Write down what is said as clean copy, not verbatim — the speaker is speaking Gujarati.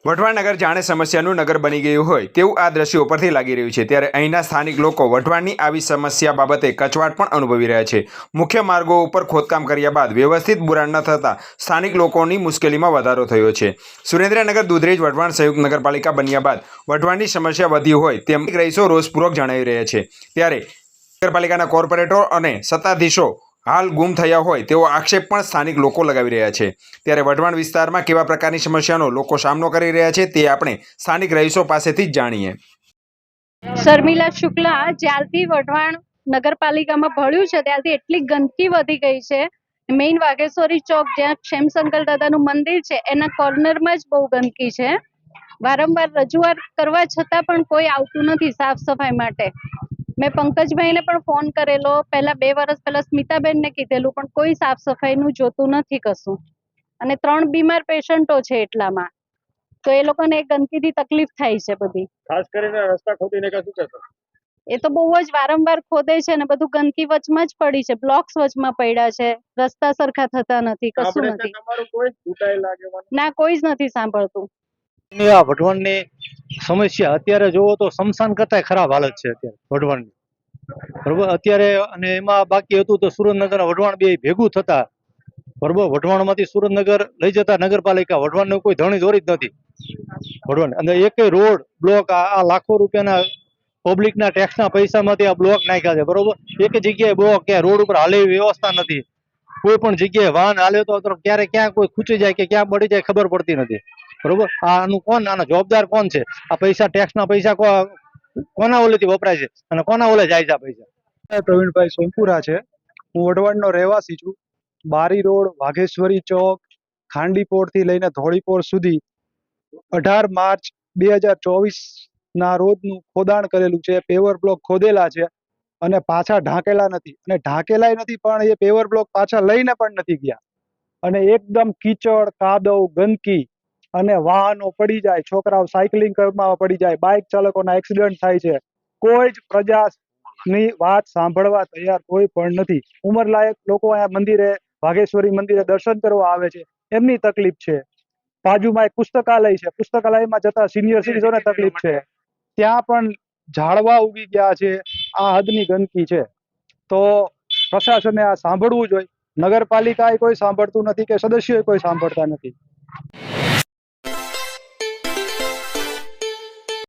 વઢવાણ નગર જાણે સમસ્યાનું નગર બની ગયું હોય તેવું આ દ્રશ્યો ઉપરથી લાગી રહ્યું છે। ત્યારે અહીંના સ્થાનિક લોકો વઢવાણની આવી સમસ્યા બાબતે કચવાટ પણ અનુભવી રહ્યા છે। મુખ્ય માર્ગો ઉપર ખોદકામ કર્યા બાદ વ્યવસ્થિત બુરાણ ન થતાં સ્થાનિક લોકોની મુશ્કેલીમાં વધારો થયો છે। સુરેન્દ્રનગર દુધરેજ વઢવાણ સંયુક્ત નગરપાલિકા બન્યા બાદ વઢવાણની સમસ્યા વધી હોય તેમ રહીશો રોષપૂર્વક જણાવી રહ્યા છે। ત્યારે નગરપાલિકાના કોર્પોરેટર અને સત્તાધીશો હાલ ગુમ થયા હોય તેવો આક્ષેપ પણ સ્થાનિક લોકો લગાવી રહ્યા છે। ત્યારે વઢવાણ વિસ્તારમાં કેવા પ્રકારની સમસ્યાનો લોકો સામનો કરી રહ્યા છે તે આપણે સ્થાનિક રહીશો પાસેથી જ જાણીએ। શર્મિલા શુક્લા જ્યારથી વઢવાણ નગરપાલિકામાં ભળ્યું છે ત્યારથી એટલી ગંદકી વધી ગઈ છે। મેઇન વાઘેશ્વરી ચોક જ્યાં ક્ષેમશંકર દાદાનું મંદિર છે એના કોર્નરમાં જ બહુ ગંદકી છે। વારંવાર રજૂઆત કરવા છતાં પણ કોઈ આવતું નથી સાફ સફાઈ માટે। મેં પંકજભાઈને પણ ફોન કરેલો, પહેલા 2 વર્ષ પહેલા સ્મિતાબેનને કીધેલું, પણ કોઈ સાફ સફાઈનું જોતું નથી કશું। અને 3 બીમાર પેશન્ટો છે એટલામાં, તો એ લોકોને ગંદકીથી તકલીફ થાય છે બધી। ખાસ કરીને રસ્તા ખોદીને શું કહેશો? એ તો બહુ જ વારંવાર ખોદે છે ને બધું ગંદકી વચમાં જ પડી છે, બ્લોક્સ વચમાં પડ્યા છે, રસ્તા સરખા થતા નથી, કશું નથી। તમારું કોઈ ચૂંટાયેલા આગેવાન ના, કોઈ જ નથી સાંભળતું। આ વઢવાણની સમસ્યા અત્યારે જોવો તો શમશાન કરતા ખરાબ હાલત છે અત્યારે વઢવાણની, બરોબર। અત્યારે અને એમાં બાકી હતું તો સુરેન્દ્રનગર વઢવાણ બે ભેગું થતા, બરોબર। વઢવાણમાંથી સુરેન્દ્રનગર લઈ જતા નગરપાલિકા, વઢવાણનું કોઈ ધણી દોરી જ નથી વઢવાણ। અને એક રોડ બ્લોક, આ લાખો રૂપિયાના પબ્લિકના ટેક્સના પૈસામાંથી આ બ્લોક નાખ્યા છે, બરોબર। એક જગ્યાએ બ્લોક, ક્યાં રોડ ઉપર હાલે એવી વ્યવસ્થા નથી। કોઈ પણ જગ્યાએ વાહન હાલે તો ક્યારે ક્યાં કોઈ ખૂચી જાય કે ક્યાં પડી જાય ખબર પડતી નથી, બરોબર। આનું કોણ, આનો જવાબદાર કોણ છે? આ પૈસા, ટેક્સના પૈસા કોના ઓલેથી વપરાય છે અને કોના ઓલે જાય છે આ પૈસા? પ્રવીણભાઈ સોમપુરા છે, હું વઢવાણનો રહેવાસી છું। બારી રોડ, વાઘેશ્વરી ચોક, ખાંડીપોળથી લઈને ધોળીપોળ સુધી 18 માર્ચ 2024 ના રોજનું ખોદાણ કરેલું છે। પેવર બ્લોક ખોદેલા છે અને પાછા ઢાંકેલા નથી, અને ઢાંકેલાય નથી પણ એ પેવર બ્લોક પાછા લઈને પણ નથી ગયા। અને એકદમ કીચડ, કાદવ, ગંદકી, અને વાહનો પડી જાય, છોકરાઓ સાયકલિંગ કરવામાં પડી જાય, બાઇક ચાલકોના એક્સિડન્ટ થાય છે। કોઈ જ પ્રજાની વાત સાંભળવા તૈયાર કોઈ પણ નથી। ઉંમરલાયક લોકો અહીંયા મંદિરે, વાઘેશ્વરી મંદિરે દર્શન કરવા આવે છે, એમની તકલીફ છે। બાજુમાં એક પુસ્તકાલય છે, પુસ્તકાલયમાં જતા સિનિયર સિટીઝનોને તકલીફ છે, ત્યાં પણ ઝાડવા ઉગી ગયા છે। આ હદની ગંદકી છે, તો પ્રશાસને આ સાંભળવું જોઈએ। નગરપાલિકા કોઈ સાંભળતું નથી કે સદસ્યો કોઈ સાંભળતા નથી।